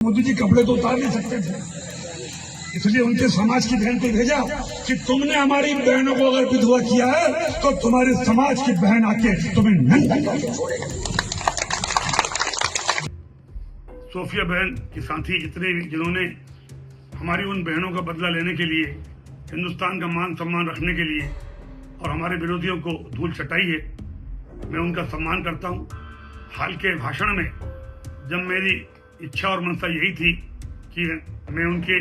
मोदी जी कपड़े तो उतार नहीं सकते थे, इसलिए उनके समाज की बहन को भेजा कि तुमने हमारी बहनों को अगर विधवा किया है तो तुम्हारे समाज की बहन आके तुम्हें नंगा करके छोड़ेगा। सोफिया बहन के साथी जितने भी जिन्होंने हमारी उन बहनों का बदला लेने के लिए, हिंदुस्तान का मान सम्मान रखने के लिए और हमारे विरोधियों को धूल चटाई है, मैं उनका सम्मान करता हूं। हाल के भाषण में जब मेरी इच्छा और मनसा यही थी कि मैं उनके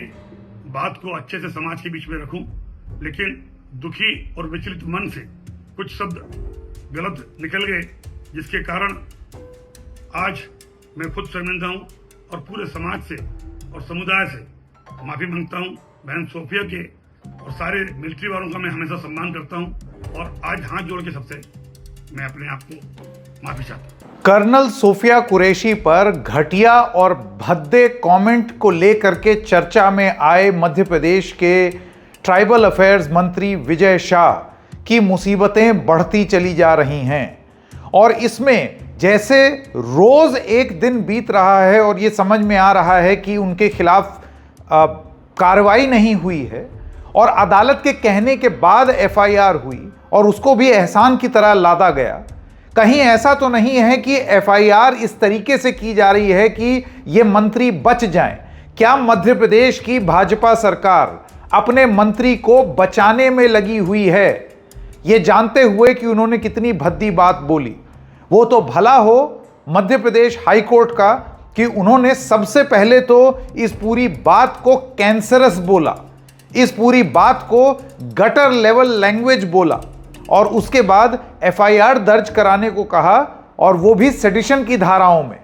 बात को अच्छे से समाज के बीच में रखूं, लेकिन दुखी और विचलित मन से कुछ शब्द गलत निकल गए, जिसके कारण आज मैं खुद शर्मिंदा हूं और पूरे समाज से और समुदाय से माफी मांगता हूं। बहन सोफिया के और सारे मिलिट्री वालों का मैं हमेशा सम्मान करता हूं और आज हाथ जोड़ के सबसे मैं अपने आप को माफी चाहता हूं। कर्नल सोफिया कुरैशी पर घटिया और भद्दे कमेंट को लेकर के चर्चा में आए मध्य प्रदेश के ट्राइबल अफेयर्स मंत्री विजय शाह की मुसीबतें बढ़ती चली जा रही हैं और इसमें जैसे रोज एक दिन बीत रहा है और ये समझ में आ रहा है कि उनके खिलाफ कार्रवाई नहीं हुई है और अदालत के कहने के बाद एफआईआर हुई और उसको भी एहसान की तरह लादा गया। कहीं ऐसा तो नहीं है कि एफआईआर इस तरीके से की जा रही है कि ये मंत्री बच जाएं? क्या मध्य प्रदेश की भाजपा सरकार अपने मंत्री को बचाने में लगी हुई है, ये जानते हुए कि उन्होंने कितनी भद्दी बात बोली? वो तो भला हो मध्य प्रदेश हाई कोर्ट का कि उन्होंने सबसे पहले तो इस पूरी बात को कैंसरस बोला, इस पूरी बात को गटर लेवल लैंग्वेज बोला और उसके बाद एफआईआर दर्ज कराने को कहा और वो भी सेडिशन की धाराओं में।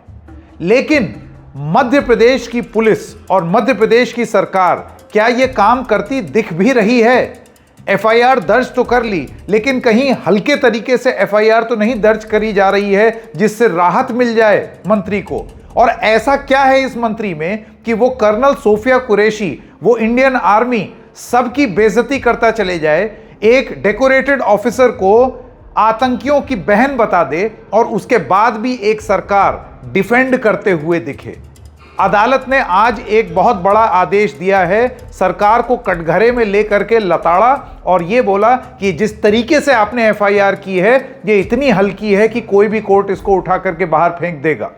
लेकिन मध्य प्रदेश की पुलिस और मध्य प्रदेश की सरकार क्या ये काम करती दिख भी रही है? एफआईआर दर्ज तो कर ली, लेकिन कहीं हल्के तरीके से एफआईआर तो नहीं दर्ज करी जा रही है जिससे राहत मिल जाए मंत्री को। और ऐसा क्या है इस मंत्री में कि वो कर्नल सोफिया कुरैशी, वो इंडियन आर्मी सबकी बेइज्जती करता चले जाए, एक डेकोरेटेड ऑफिसर को आतंकियों की बहन बता दे और उसके बाद भी एक सरकार डिफेंड करते हुए दिखे। अदालत ने आज एक बहुत बड़ा आदेश दिया है, सरकार को कटघरे में लेकर के लताड़ा और ये बोला कि जिस तरीके से आपने एफआईआर की है ये इतनी हल्की है कि कोई भी कोर्ट इसको उठा करके बाहर फेंक देगा।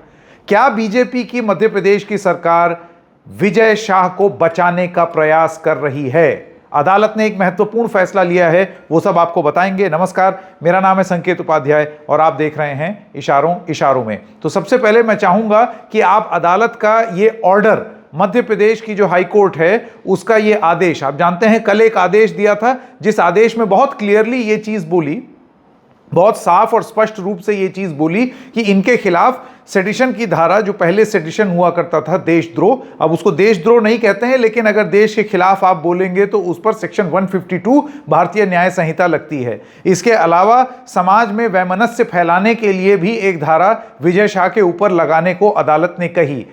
क्या बीजेपी की मध्य प्रदेश की सरकार विजय शाह को बचाने का प्रयास कर रही है? अदालत ने एक महत्वपूर्ण फैसला लिया है, वो सब आपको बताएंगे। नमस्कार, मेरा नाम है संकेत उपाध्याय और आप देख रहे हैं इशारों में। तो सबसे पहले मैं चाहूंगा कि आप अदालत का ये ऑर्डर, मध्य प्रदेश की जो हाई कोर्ट है उसका ये आदेश, आप जानते हैं कल एक आदेश दिया था जिस आदेश में बहुत क्लियरली ये चीज बोली, बहुत साफ और स्पष्ट रूप से ये चीज बोली कि इनके खिलाफ सेडिशन की धारा, जो पहले सेडिशन हुआ करता था देशद्रोह, अब उसको देशद्रोह नहीं कहते हैं, लेकिन अगर देश के खिलाफ आप बोलेंगे तो उस पर सेक्शन 152 भारतीय न्याय संहिता लगती है। इसके अलावा समाज में वैमनस्य फैलाने के लिए भी एक धारा विजय शाह के ऊपर लगाने को अदालत ने कही।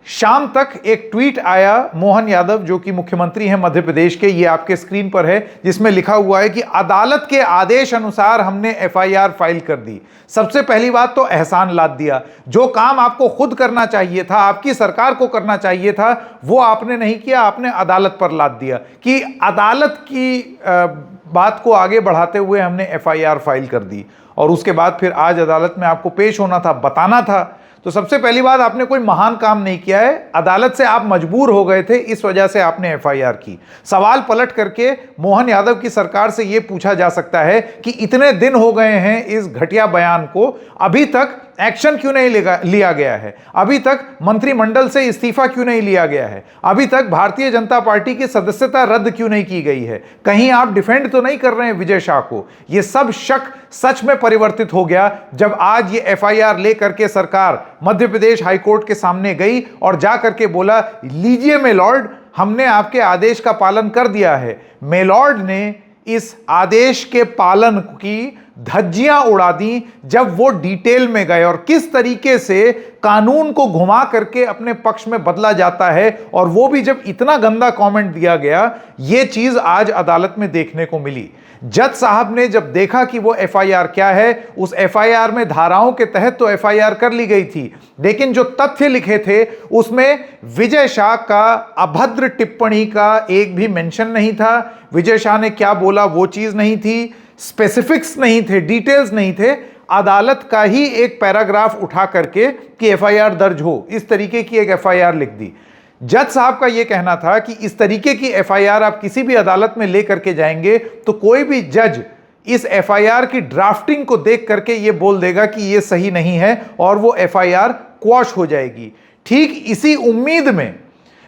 शाम तक एक ट्वीट आया मोहन यादव, जो कि मुख्यमंत्री हैं मध्य प्रदेश के, ये आपके स्क्रीन पर है, जिसमें लिखा हुआ है कि अदालत के आदेश अनुसार हमने एफआईआर फाइल कर दी। सबसे पहली बात तो एहसान लाद दिया। जो काम आपको खुद करना चाहिए था, आपकी सरकार को करना चाहिए था, वो आपने नहीं किया, आपने अदालत पर लाद दिया कि अदालत की बात को आगे बढ़ाते हुए हमने एफआईआर फाइल कर दी और उसके बाद फिर आज अदालत में आपको पेश होना था, बताना था। तो सबसे पहली बात, आपने कोई महान काम नहीं किया है, अदालत से आप मजबूर हो गए थे, इस वजह से आपने एफआईआर की। सवाल पलट करके मोहन यादव की सरकार से यह पूछा जा सकता है कि इतने दिन हो गए हैं इस घटिया बयान को, अभी तक एक्शन क्यों नहीं लिया गया है? अभी तक मंत्रिमंडल से इस्तीफा क्यों नहीं लिया गया है? अभी तक भारतीय जनता पार्टी की सदस्यता रद्द क्यों नहीं की गई है? कहीं आप डिफेंड तो नहीं कर रहे हैं विजय शाह को? यह सब शक सच में परिवर्तित हो गया जब आज ये एफआईआर लेकर के सरकार मध्य प्रदेश हाईकोर्ट के सामने गई और जाकर के बोला, लीजिए मेलॉर्ड, हमने आपके आदेश का पालन कर दिया है। मेलॉर्ड ने इस आदेश के पालन की धज्जियां उड़ा दी जब वो डिटेल में गए और किस तरीके से कानून को घुमा करके अपने पक्ष में बदला जाता है, और वो भी जब इतना गंदा कमेंट दिया गया। ये चीज आज अदालत में देखने को मिली। जज साहब ने जब देखा कि वो एफआईआर क्या है, उस एफआईआर में धाराओं के तहत तो एफआईआर कर ली गई थी, लेकिन जो तथ्य लिखे थे उसमें विजय शाह का अभद्र टिप्पणी का एक भी मेंशन नहीं था। विजय शाह ने क्या बोला वो चीज नहीं थी, स्पेसिफिक्स नहीं थे, डिटेल्स नहीं थे। अदालत का ही एक पैराग्राफ उठा करके कि एफआईआर दर्ज हो, इस तरीके की एक एफआईआर लिख दी। जज साहब का यह कहना था कि इस तरीके की एफआईआर आप किसी भी अदालत में लेकर के जाएंगे तो कोई भी जज इस एफआईआर की ड्राफ्टिंग को देख करके यह बोल देगा कि यह सही नहीं है और वो एफआईआर क्वॉश हो जाएगी। ठीक इसी उम्मीद में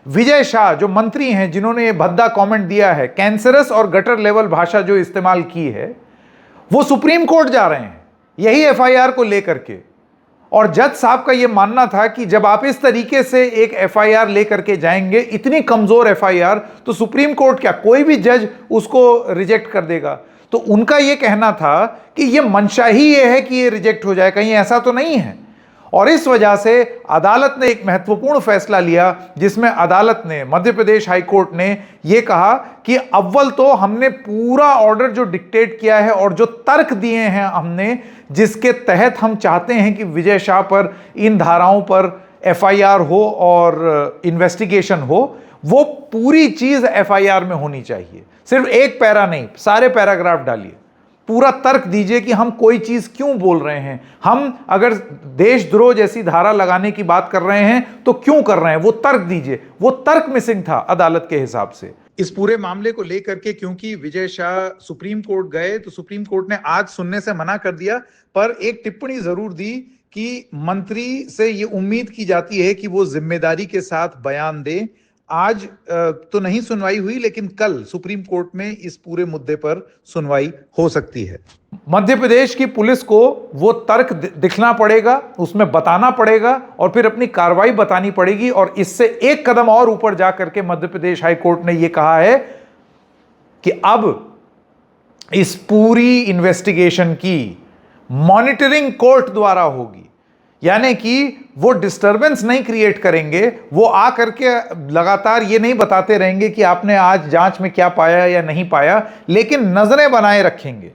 विजय शाह जो मंत्री हैं, जिन्होंने ये भद्दा कमेंट दिया है, कैंसरस और गटर लेवल भाषा जो इस्तेमाल की है, वो सुप्रीम कोर्ट जा रहे हैं यही एफआईआर को लेकर के। और जज साहब का यह मानना था कि जब आप इस तरीके से एक एफआईआर लेकर के जाएंगे, इतनी कमजोर एफआईआर, तो सुप्रीम कोर्ट क्या कोई भी जज उसको रिजेक्ट कर देगा। तो उनका यह कहना था कि यह मंशा ही यह है कि यह रिजेक्ट हो जाए, कहीं ऐसा तो नहीं है। और इस वजह से अदालत ने एक महत्वपूर्ण फैसला लिया, जिसमें अदालत ने, मध्य प्रदेश हाई कोर्ट ने यह कहा कि अव्वल तो हमने पूरा ऑर्डर जो डिक्टेट किया है और जो तर्क दिए हैं हमने, जिसके तहत हम चाहते हैं कि विजय शाह पर इन धाराओं पर एफआईआर हो और इन्वेस्टिगेशन हो, वो पूरी चीज एफआईआर में होनी चाहिए। सिर्फ एक पैरा नहीं, सारे पैराग्राफ डालिए, पूरा तर्क दीजिए कि हम कोई चीज क्यों बोल रहे हैं। हम अगर देशद्रोह जैसी धारा लगाने की बात कर रहे हैं तो क्यों कर रहे हैं, वो तर्क दीजिए। वो तर्क मिसिंग था अदालत के हिसाब से। इस पूरे मामले को लेकर के क्योंकि विजय शाह सुप्रीम कोर्ट गए तो सुप्रीम कोर्ट ने आज सुनने से मना कर दिया, पर एक टिप्पणी जरूर दी कि मंत्री से ये उम्मीद की जाती है कि वो जिम्मेदारी के साथ बयान दे। आज तो नहीं सुनवाई हुई, लेकिन कल सुप्रीम कोर्ट में इस पूरे मुद्दे पर सुनवाई हो सकती है। मध्य प्रदेश की पुलिस को वो तर्क दिखना पड़ेगा, उसमें बताना पड़ेगा और फिर अपनी कार्रवाई बतानी पड़ेगी। और इससे एक कदम और ऊपर जाकर के मध्य प्रदेश हाई कोर्ट ने यह कहा है कि अब इस पूरी इन्वेस्टिगेशन की मॉनिटरिंग कोर्ट द्वारा होगी, यानी कि वो डिस्टरबेंस नहीं क्रिएट करेंगे। वो आकर के लगातार ये नहीं बताते रहेंगे कि आपने आज जांच में क्या पाया या नहीं पाया, लेकिन नजरें बनाए रखेंगे।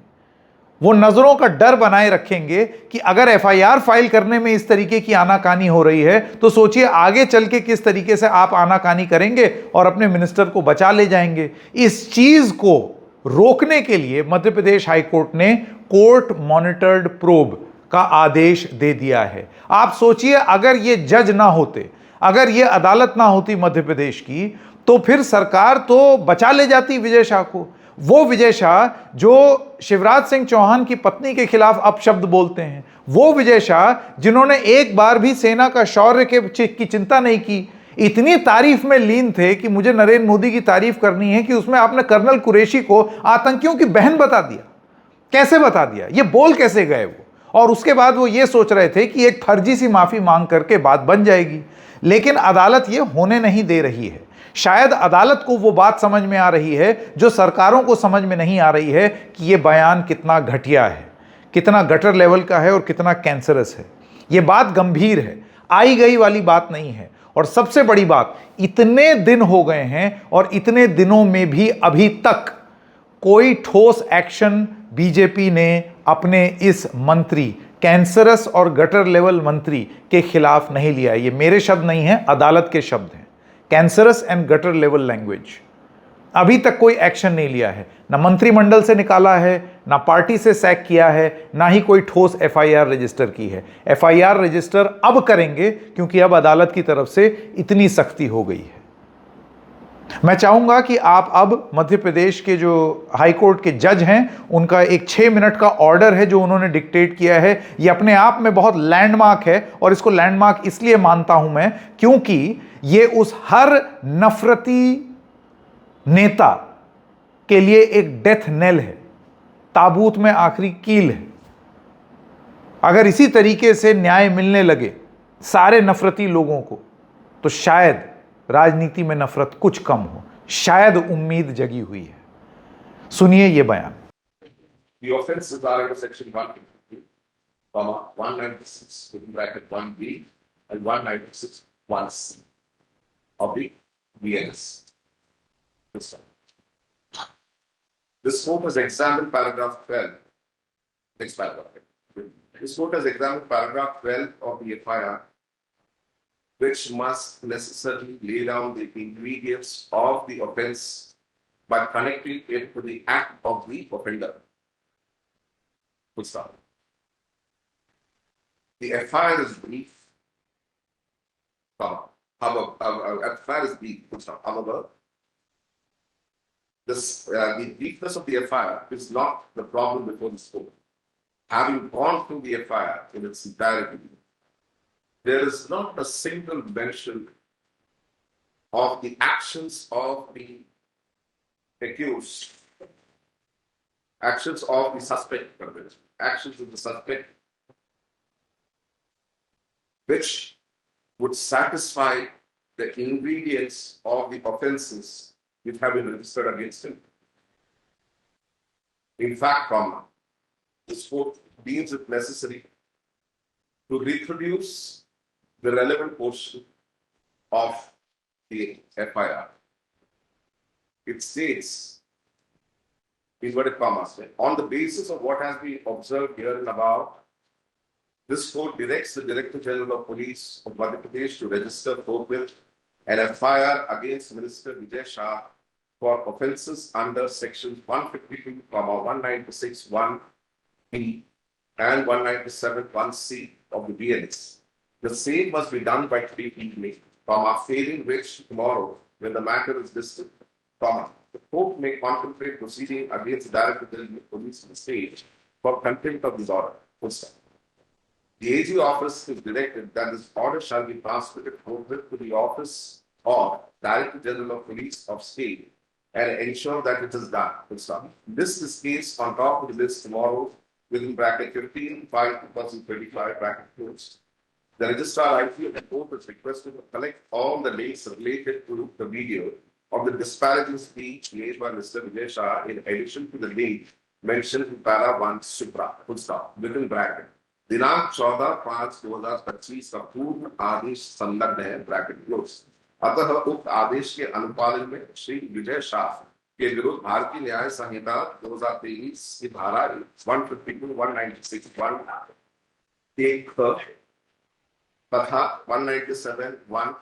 वो नजरों का डर बनाए रखेंगे कि अगर एफआईआर फाइल करने में इस तरीके की आनाकानी हो रही है तो सोचिए आगे चल के किस तरीके से आप आनाकानी करेंगे और अपने मिनिस्टर को बचा ले जाएंगे। इस चीज को रोकने के लिए मध्य प्रदेश हाई कोर्ट ने कोर्ट मॉनिटर्ड प्रोब का आदेश दे दिया है। आप सोचिए अगर ये जज ना होते, अगर ये अदालत ना होती मध्य प्रदेश की, तो फिर सरकार तो बचा ले जाती विजय शाह को। वो विजय शाह जो शिवराज सिंह चौहान की पत्नी के खिलाफ अपशब्द बोलते हैं, वो विजय शाह जिन्होंने एक बार भी सेना का शौर्य की चिंता नहीं की, इतनी तारीफ में लीन थे कि मुझे नरेंद्र मोदी की तारीफ करनी है कि उसमें आपने कर्नल कुरैशी को आतंकियों की बहन बता दिया। कैसे बता दिया, ये बोल कैसे गए वो? और उसके बाद वो ये सोच रहे थे कि एक फर्जी सी माफी मांग करके बात बन जाएगी, लेकिन अदालत ये होने नहीं दे रही है। शायद अदालत को वो बात समझ में आ रही है जो सरकारों को समझ में नहीं आ रही है कि ये बयान कितना घटिया है, कितना गटर लेवल का है और कितना कैंसरस है। ये बात गंभीर है, आई गई वाली बात नहीं है। और सबसे बड़ी बात, इतने दिन हो गए हैं और इतने दिनों में भी अभी तक कोई ठोस एक्शन बीजेपी ने अपने इस मंत्री, कैंसरस और गटर लेवल मंत्री के खिलाफ नहीं लिया। ये मेरे शब्द नहीं हैं, अदालत के शब्द हैं। Cancerous and gutter level language, अभी तक कोई एक्शन नहीं लिया है, ना मंत्रिमंडल से निकाला है, ना पार्टी से सैक किया है, ना ही कोई ठोस एफआईआर रजिस्टर की है। एफआईआर रजिस्टर अब करेंगे क्योंकि अब अदालत की तरफ से इतनी सख्ती हो गई है। मैं चाहूंगा कि आप अब मध्य प्रदेश के जो हाई कोर्ट के जज हैं, उनका एक 6 मिनट का ऑर्डर है जो उन्होंने डिक्टेट किया है। ये अपने आप में बहुत लैंडमार्क है, और इसको लैंडमार्क इसलिए मानता हूं मैं क्योंकि ये उस हर नफरती नेता के लिए एक डेथ नेल है, ताबूत में आखिरी कील है। अगर इसी तरीके से न्याय मिलने लगे सारे नफरती लोगों को, तो शायद राजनीति में नफरत कुछ कम हो, शायद उम्मीद जगी हुई है। सुनिए ये बयान। The offences are under section 152, 196 within bracket 1B and 196 1C of the BNS. This court has examined paragraph 12. Next paragraph. This court has examined paragraph 12 of the FIR, which must necessarily lay down the ingredients of the offence by connecting it to the act of the offender. Full stop. The FIR is brief. FIR is brief. Full stop. However, the briefness of the FIR is not the problem before this court. Having gone through the FIR in its entirety, there is not a single mention of the actions of the accused, actions of the suspect, actions of the suspect, which would satisfy the ingredients of the offences which have been registered against him. In fact, this court deems it necessary to reproduce the relevant portion of the FIR. It states, inverted commas, on the basis of what has been observed here and above, this court directs the Director General of Police of Madhya Pradesh to register forthwith an FIR against Minister Vijay Shah for offences under sections 152, 196, 1B and 197, 1C of the BNS. The same must be done by today evening, failing which tomorrow, when the matter is listed, the court may contemplate proceeding against the Director General of Police of the state for contempt of this order. The AG office is directed that this order shall be transmitted forthwith to the office of Director General of Police of State and ensure that it is done. This is case on top of the list tomorrow within bracket 15/5/2025 bracket closed. The registrar IP of the court is requested to collect all the links related to the video of the disparaging speech made by Mr. Vijay Shah in addition to the link mentioned in para 1 supra, full stop, within bracket. दिनांक 14/5/2025 का पूर्ण आदेश संलग्न है bracket close. अतः उक्त आदेश के अनुपालन में श्री विजय शाह के विरुद्ध भारतीय न्याय संहिता 2023 की धारा 152, 196, 1 तथा 197, 1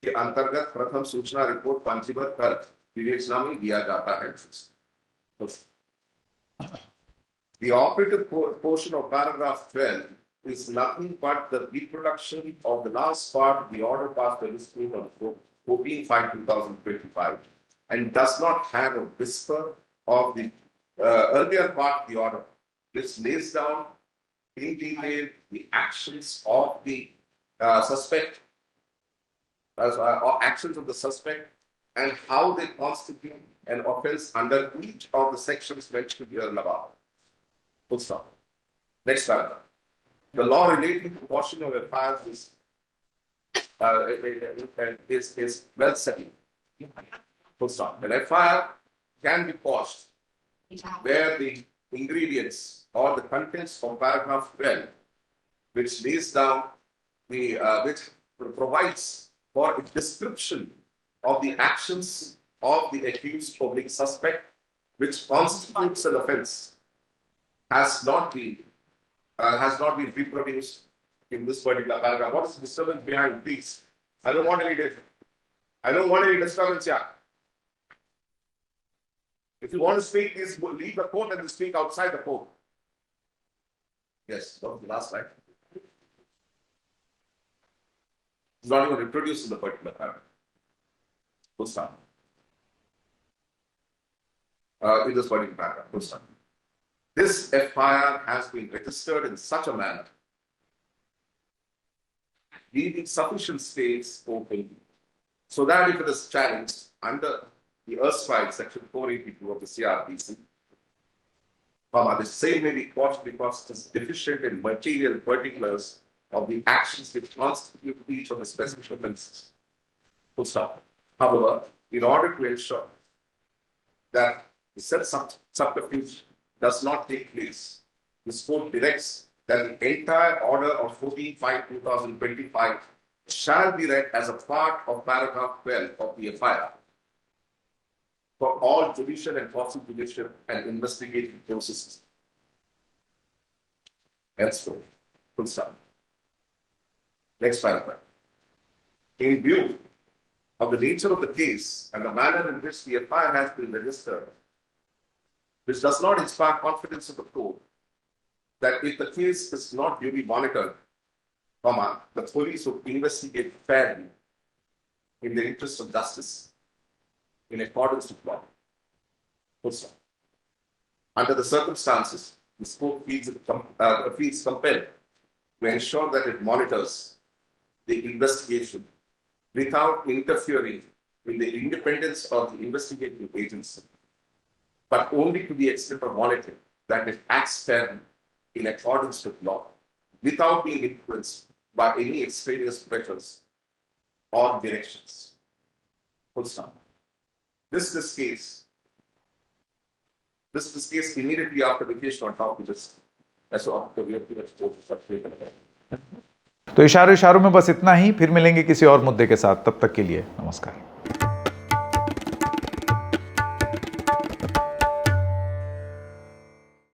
के अंतर्गत प्रथम सूचना रिपोर्ट पंजीबद्ध कर विवेचना में दिया जाता है। The operative portion of paragraph 12 is nothing but the reproduction of the last part of the order passed by this Court on 14/5/2025 and does not have a whisper of the earlier part of the order. This lays down in detail the actions of the suspect, or actions of the suspect, and how they constitute an offence under each of the sections mentioned here and above. Full stop. Next paragraph. The law relating to washing of FIRs is well settled. Full stop. An FIR can be quashed where the ingredients or the contents from paragraph 12, which lays down the which provides for a description of the actions of the accused public suspect, which constitutes an offence, has not been reproduced in this particular paragraph. What is the disturbance behind, please? I don't want any disturbance here. If you want to speak, please leave the court and speak outside the court. Yes, that was the last slide. It's not even reproduced in the particular paragraph. Full stop. In this particular paragraph. Full stop. This FIR has been registered in such a manner, leaving sufficient space open so that if it is challenged under the erstwhile section 482 of the CRPC, the same may be quashed because it is deficient in material particulars of the actions which constitute each of the specific offences. Full stop. However, in order to ensure that the said subterfuge does not take place, this court directs that the entire order of 14/5/2025 shall be read as a part of paragraph 12 of the FIR for all judicial and quasi-judicial and investigative processes. Henceforth, full stop. Next paragraph. In view of the nature of the case and the manner in which the FIR has been registered, which does not inspire confidence in the court that if the case is not duly monitored, the police would investigate fairly in the interest of justice in accordance with law. Full stop. Under the circumstances, the court feels compelled to ensure that it monitors the investigation without interfering in the independence of the investigating agency, but only to the extent of monitoring that it acts fairly in accordance with law, without being influenced by any extraneous pressures or directions. Full stop. This case immediately after the case on top of this, as after we have been exposed to such. तो इशारों में बस इतना ही, फिर मिलेंगे किसी और मुद्दे के साथ, तब तक के लिए नमस्कार।